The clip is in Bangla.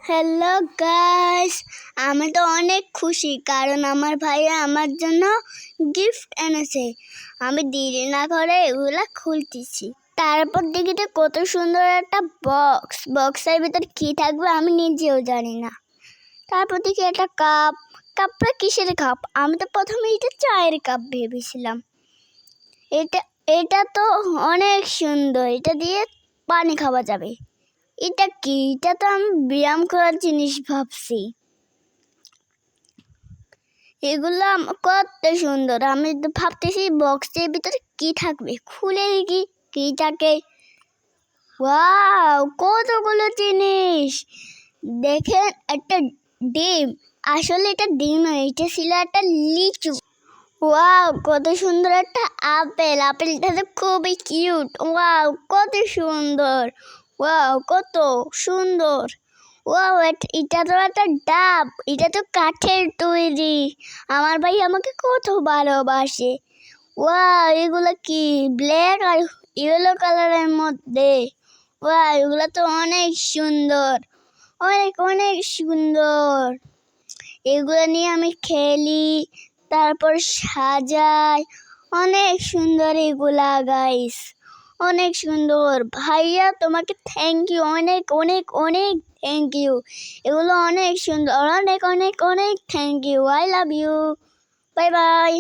হ্যালো গাইস, আমি তো অনেক খুশি কারণ আমার ভাইয়া আমার জন্য গিফট এনেছে। আমি দেরি না করে এগুলা খুলতেছি। তারপর দেখি যে কত সুন্দর একটা বক্সের ভিতর কি থাকবে আমি নিজেও জানি না। তারপর দেখি একটা কাপটা কিসের কাপ? আমি তো প্রথমে এটা চায়ের কাপ ভেবেছিলাম। এটা তো অনেক সুন্দর, এটা দিয়ে পানি খাওয়া যাবে। এটা কি? এটা তো আমি ব্যায়াম করার জিনিস ভাবছি। এগুলো কত সুন্দর। আমি তো ভাবতেছি বক্সের ভিতরে কি থাকবে, খুলে দেখি কি থাকে। ওয়াও, কতগুলো জিনিস! দেখেন, একটা ডিম। আসলে এটা ডিম নয়, এটা ছিল একটা লিচু। ওয়াও, কত সুন্দর একটা আপেলটা তো খুবই কিউট। ওয়াও, কত সুন্দর! ওয়াও, কত সুন্দর! ওয়াও, এটা তো একটা ডাব। এটা তো কাঠের তৈরি। আমার ভাই আমাকে কত ভালোবাসে। ওয়াও, এগুলো কি? ব্ল্যাক আর ইয়েলো কালারের মধ্যে। ওয়াও, এগুলো তো অনেক সুন্দর, অনেক অনেক সুন্দর। এগুলো নিয়ে আমি খেলি, তারপর সাজাই। অনেক সুন্দর এগুলা গাইস, অনেক সুন্দর। ভাইয়া, তোমাকে থ্যাংক ইউ, অনেক অনেক অনেক থ্যাংক ইউ। এগুলো অনেক সুন্দর, অনেক অনেক অনেক thank you. I love you. Bye by.